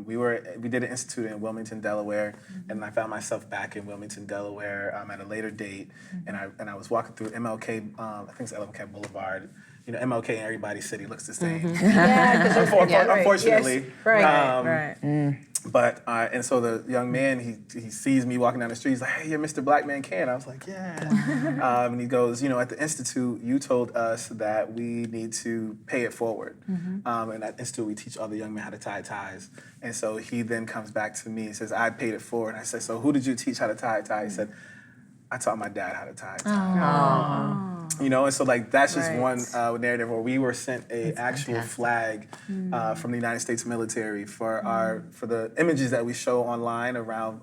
we did an institute in Wilmington, Delaware, and I found myself back in Wilmington, Delaware at a later date, and I was walking through MLK, I think it's MLK Boulevard. You know, MLK in everybody's city looks the same. Yeah, because unfortunately. Yes, right. But and so the young man, he sees me walking down the street. He's like, "Hey, you're Mr. Black Man Can." I was like, "Yeah." And he goes, "You know, at the institute, you told us that we need to pay it forward. And at the institute, we teach other young men how to tie ties." And so he then comes back to me and says, "I paid it forward." And I said, "So who did you teach how to tie a tie?" He said, "I taught my dad how to tie a tie." You know, and so like that's just one narrative where we were sent a actual flag from the United States military for the images that we show online around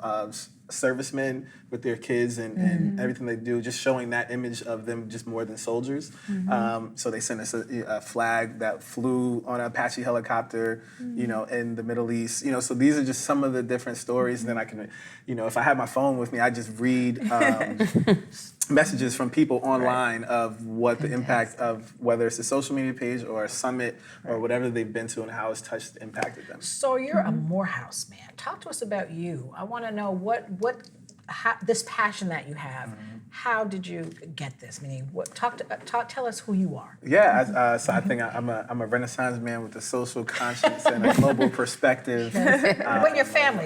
servicemen with their kids and everything they do, just showing that image of them just more than soldiers. So they sent us a flag that flew on an Apache helicopter, you know, in the Middle East. You know, so these are just some of the different stories. And then I can, you know, if I have my phone with me, I just read messages from people online of what the impact of whether it's a social media page or a summit or whatever they've been to and how it's touched, impacted them. So you're a Morehouse man. Talk to us about you. I want to know how, this passion that you have. How did you get this? Meaning, tell us who you are. Yeah, so I think I'm a Renaissance man with a social conscience and a global perspective. What your family?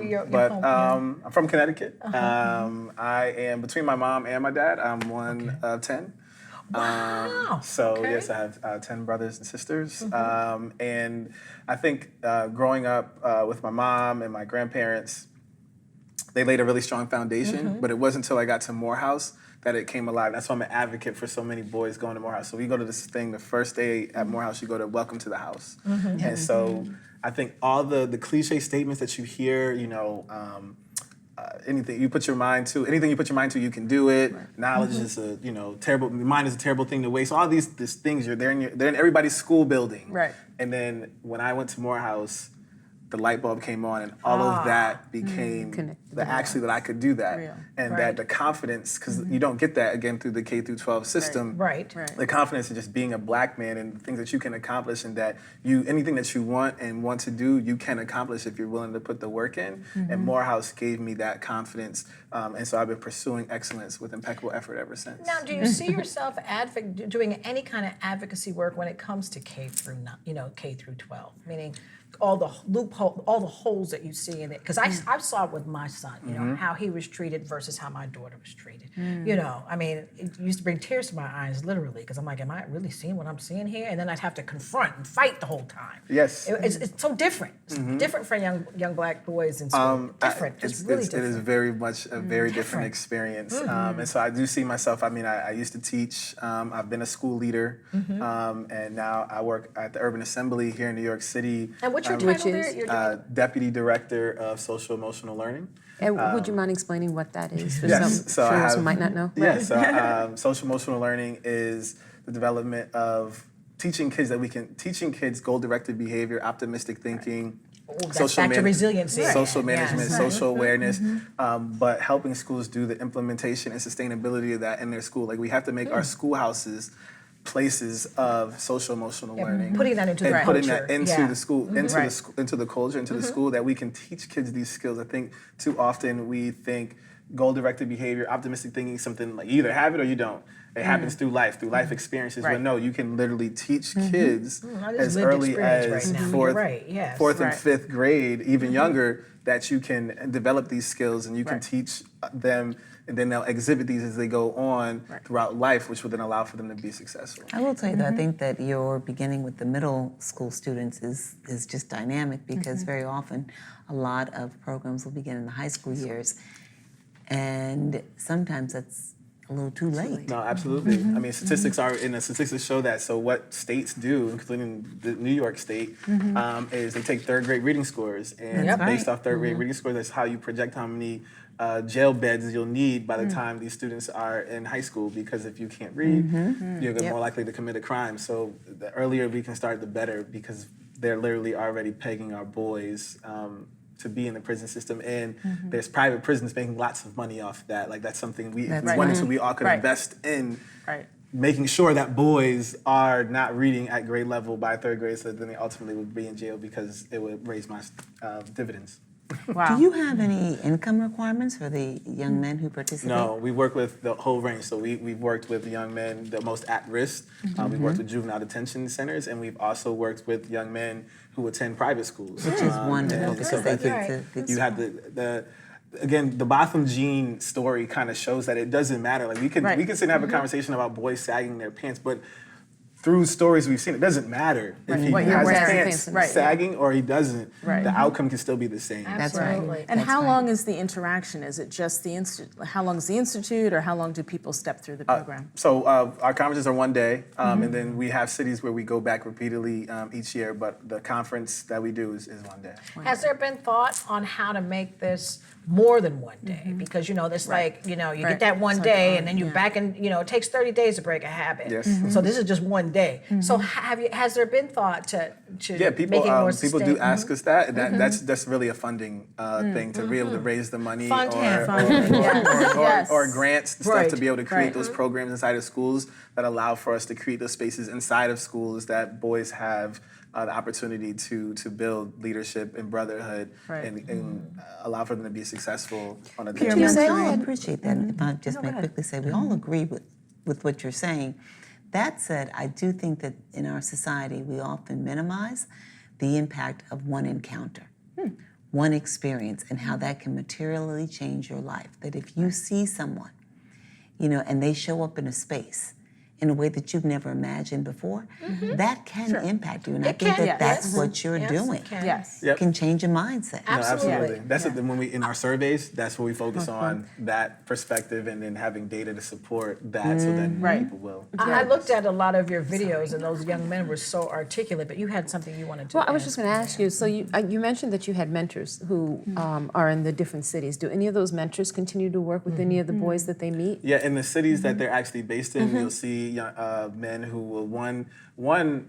Your home? I'm from Connecticut. I am between my mom and my dad. I'm one of 10. Wow. So yes, I have 10 brothers and sisters. And I think growing up with my mom and my grandparents, they laid a really strong foundation, but it wasn't until I got to Morehouse that it came alive. That's why I'm an advocate for so many boys going to Morehouse. So we go to this thing, the first day at Morehouse, you go to Welcome to the House. And so I think all the cliche statements that you hear, you know, anything you put your mind to, you can do it. Knowledge is a, you know, terrible, mind is a terrible thing to waste. All these things, they're in everybody's school building. Right. And then when I went to Morehouse, the light bulb came on and all of that became that I could do that. And that the confidence, because you don't get that again through the K through 12 system. Right. The confidence in just being a Black man and the things that you can accomplish and that anything that you want to do, you can accomplish if you're willing to put the work in. And Morehouse gave me that confidence. And so I've been pursuing excellence with impeccable effort ever since. Now, do you see yourself doing any kind of advocacy work when it comes to K through 12? Meaning, all the loophole, all the holes that you see in it, because I saw it with my son, you know, how he was treated versus how my daughter was treated. You know, I mean, it used to bring tears to my eyes, literally, because I'm like, am I really seeing what I'm seeing here? And then I'd have to confront and fight the whole time. Yes. It's so different. It's different for young Black boys in school. Different. It's really different. It is very much a very different experience. And so I do see myself, I mean, I used to teach, I've been a school leader, and now I work at the Urban Assembly here in New York City. And what's your title there? You're Deputy Director of Social Emotional Learning. And would you mind explaining what that is for yes, some viewers who might not know? Yes, so Social Emotional Learning is the development of teaching kids goal-directed behavior, optimistic thinking, that's back to resiliency. Social management, social awareness, but helping schools do the implementation and sustainability of that in their school. Like we have to make our schoolhouses places of social emotional learning, putting that into the culture, putting that into the school, into the culture, into the school, that we can teach kids these skills. I think too often we think goal-directed behavior, optimistic thinking, something like you either have it or you don't. It happens through life experiences. But no, you can literally teach kids as early as fourth and fifth grade, even younger, that you can develop these skills and you can teach them, and then they'll exhibit these as they go on throughout life, which will then allow for them to be successful. I will tell you that I think that your beginning with the middle school students is just dynamic, because very often a lot of programs will begin in the high school years, and sometimes that's a little too late. No, absolutely. I mean, statistics show that. So what states do, including the New York State, is they take third grade reading scores, and based off third grade reading scores, that's how you project how many jail beds you'll need by the time these students are in high school, because if you can't read, you're more likely to commit a crime. So the earlier we can start, the better, because they're literally already pegging our boys to be in the prison system, and there's private prisons making lots of money off that. Like that's something we wanted to, we all could invest in making sure that boys are not reading at grade level by third grade, so then they ultimately would be in jail because it would raise my dividends. Wow. Do you have any income requirements for the young men who participate? No, we work with the whole range. So we've worked with young men, the most at risk. We've worked with juvenile detention centers, and we've also worked with young men who attend private schools. Which is wonderful, and because so they I think get to- you have again, the Botham Jean story kind of shows that it doesn't matter. Like we can sit and have a conversation about boys sagging their pants, but through stories we've seen, it doesn't matter if he What you're has his wearing. pants Right. sagging or he doesn't. Right. The outcome can still be the same. That's right. Absolutely. And That's how right. long is the interaction? Is it just the how long is the institute, or how long do people step through the program? So our conferences are one day, and then we have cities where we go back repeatedly each year, but the conference that we do is one day. Has there been thought on how to make this more than one day? Because, there's like, you Right. get that one It's like day on, and then you're yeah. back in, it takes 30 days to break a habit. Yes. So this is just one day. So has there been thought to Yeah, make it more people do sustainable? ask us that, and that's really a funding thing to be able to raise the money Fund him. Yes. or grants and stuff Right. to be able to create Right. those programs inside of schools that allow for us to create those spaces inside of schools that boys have the opportunity to build leadership and brotherhood Right. and allow for them to be successful on a You daily know, we basis. all appreciate that. If I just may quickly say, we all agree with what you're saying. That said, I do think that in our society, we often minimize the impact of one encounter, one experience, and how that can materially change your life. That if you see someone, and they show up in a space in a way that you've never imagined before, that can impact you. And I think can, that that's yes. what you're Yes, doing. it can. Yes. Yep. Can change your mindset. No, Absolutely. absolutely. That's when we in our surveys. That's where we focus on that perspective, and then having data to support that, so that Right. people will. I looked at a lot of your videos, and those young men were so articulate, but you had something you wanted to Well, I was add. just going to ask you, so you mentioned that you had mentors who are in the different cities. Do any of those mentors continue to work with any of the boys that they meet? Yeah, in the cities that they're actually based in, you'll see men who will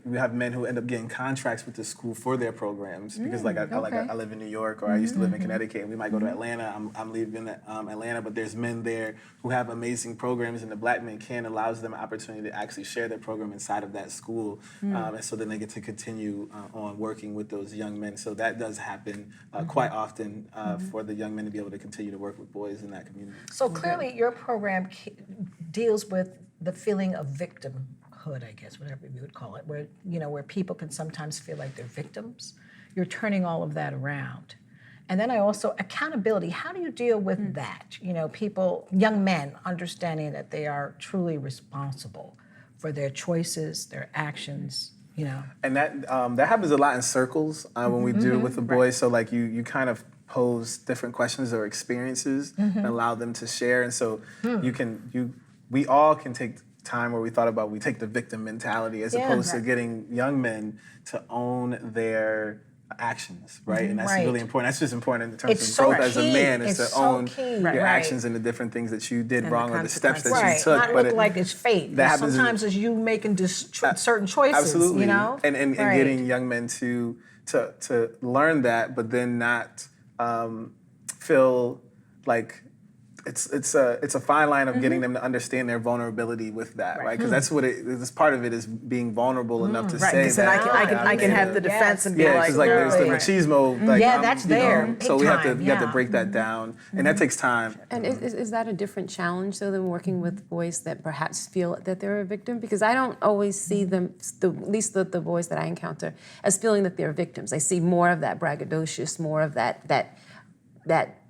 we have men who end up getting contracts with the school for their programs because I live in New York, or I used to live in Connecticut, and we might go to Atlanta. I'm leaving Atlanta, but there's men there who have amazing programs, and the Black Men Can allows them an opportunity to actually share their program inside of that school, and so then they get to continue on working with those young men. So that does happen quite often for the young men to be able to continue to work with boys in that community. So clearly, your program deals with the feeling of victimhood, I guess, whatever we would call it, where people can sometimes feel like they're victims. You're turning all of that around. And then accountability. How do you deal with that? Young men understanding that they are truly responsible for their choices, their actions, And that happens a lot in circles when we do it with the boys. So like you kind of pose different questions or experiences and allow them to share. And so we all can take time where we take the victim mentality as opposed to getting young men to own their actions, right? And that's Right. really important. That's just important in terms It's of so growth as a key. man, is It's to so own key. your Right. actions and the different things that you did And wrong the or the steps that consequences. you right? took. Not But look like it's fate. that happens in- Sometimes it's you making certain choices. Absolutely. And Right. getting young men to learn that, but then not feel like it's a fine line of getting them to understand their vulnerability with that, right? Because that's what this part of it is, being vulnerable enough to Right. say Because then that. I can have the defense and be Yeah, like, because like there's the right. machismo, like Yeah, that's there, big so we have time, to yeah. break that down, and that takes time. And is that a different challenge, though, than working with boys that perhaps feel that they're a victim? Because I don't always see them, at least the boys that I encounter, as feeling that they're victims. I see more of that braggadocious, more of that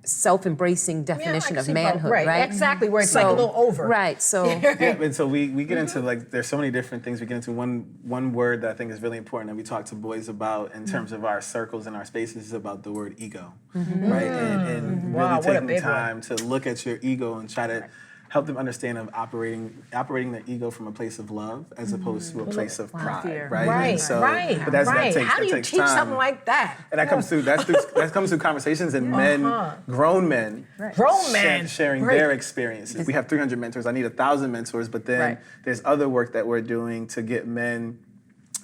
self-embracing definition of manhood, right? Exactly, where it's like a little over. Right, so Yeah, and so we get into there's so many different things we get into. One word that I think is really important that we talk to boys about in terms of our circles and our spaces is about the word ego, right? And Wow, what a really big taking time to look at your ego and try to help them understand of operating their ego from a place of love as opposed to a place of pride, Fear. right? Right, And so, right, but that right. takes, How do that you takes teach time. something like that? And that comes through conversations and grown men, Grown men. sharing Right. their experiences. We have 300 mentors. I need 1,000 mentors, but then Right. there's other work that we're doing to get men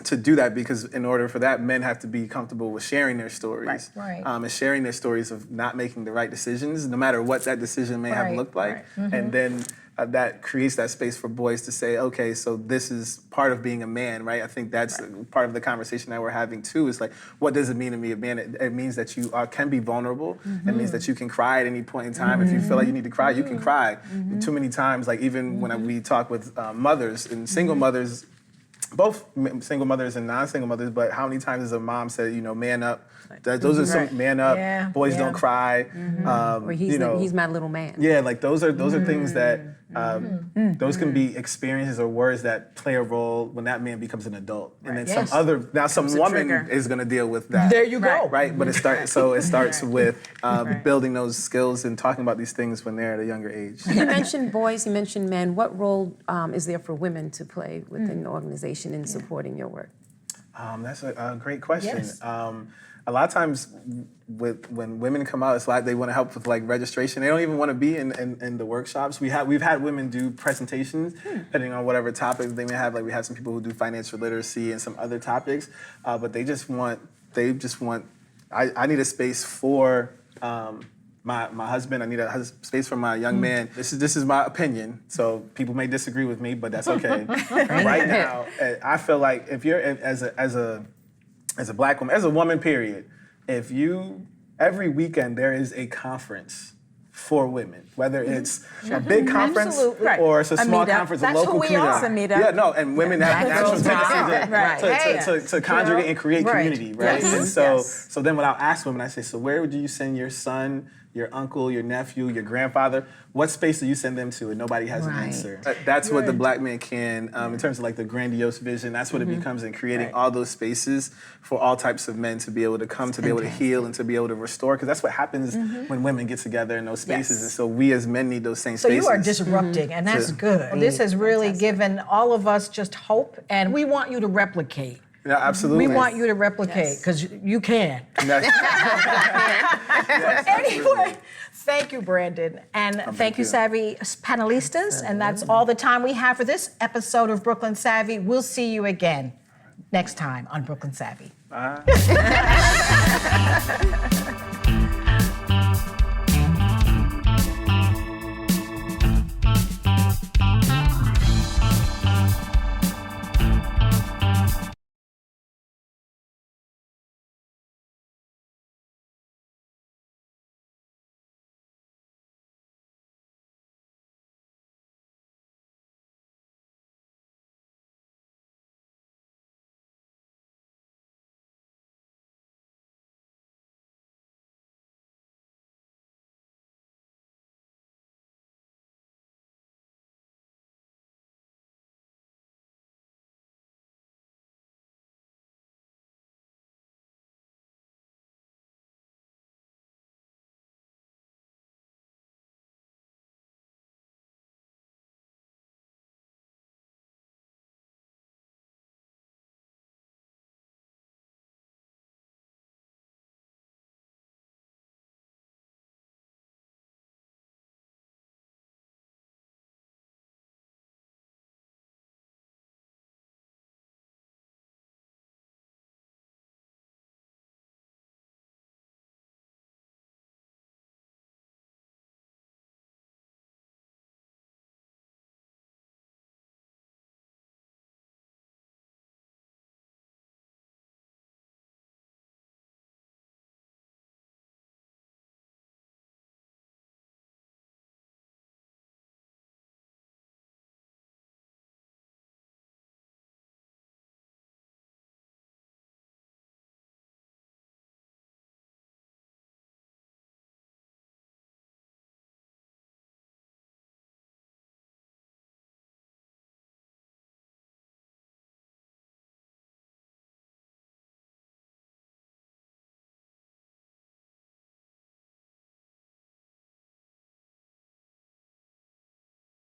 to do that, because in order for that, men have to be comfortable with sharing their stories, Right. And sharing their stories of not making the right decisions, no matter what that decision may have Right, looked like, right. and then that creates that space for boys to say, okay, so this is part of being a man, right? I think that's part of the conversation that we're having too. Is like, what does it mean to be a man? It means that you can be vulnerable. It means that you can cry at any point in time. If you feel like you need to cry, you can cry. Too many times, like even when we talk with mothers and single mothers, both single mothers and non-single mothers, but how many times has a mom said, man up? Those are some man up. Yeah, Boys yeah. don't cry. Or he's my little man. Yeah, like those are things that those can be experiences or words that play a role when that man becomes an adult, and then Yes. some a woman trigger. is going to deal with that. There you go. Right, but it starts with building those skills and talking about these things when they're at a younger age. You mentioned boys, you mentioned men. What role is there for women to play within the organization in supporting your work? That's a great question. Yes. A lot of times, when women come out, it's like they want to help with like registration. They don't even want to be in the workshops. We've had women do presentations, depending on whatever topics they may have. Like we had some people who do financial literacy and some other topics, but they just want. I need a space for. My husband, I need a space for my young man. This is my opinion, so people may disagree with me, but that's okay. Right now, I feel like if you're as a black woman, as a woman, period, every weekend there is a conference for women, whether it's a big conference Absolutely. or it's a small meetup. conference, That's a local who we community. are. It's a meetup. Yeah, no, and women have Black natural girls tendencies meetup. to congregate and create Right. community, right? Yes. And so, Yes. so then when I'll ask women, I say, so where would you send your son, your uncle, your nephew, your grandfather? What space do you send them to? And nobody has an Right. answer. That's what the Black Man can, in terms of like the grandiose vision, that's what it becomes in creating all those spaces for all types of men to be able to come, to be able to heal and to be able to restore. Because that's what happens when women get together in those spaces. Yes. And so we as men need those same So spaces. you are disrupting, and that's good. This has really given all of us just hope, and we want you to replicate. Yeah, absolutely. We want you to replicate, because you can. That's- Anyway, thank you, Brandon. And thank you, Savvy panelistas. And that's all the time we have for this episode of Brooklyn Savvy. We'll see you again next time on Brooklyn Savvy. Bye.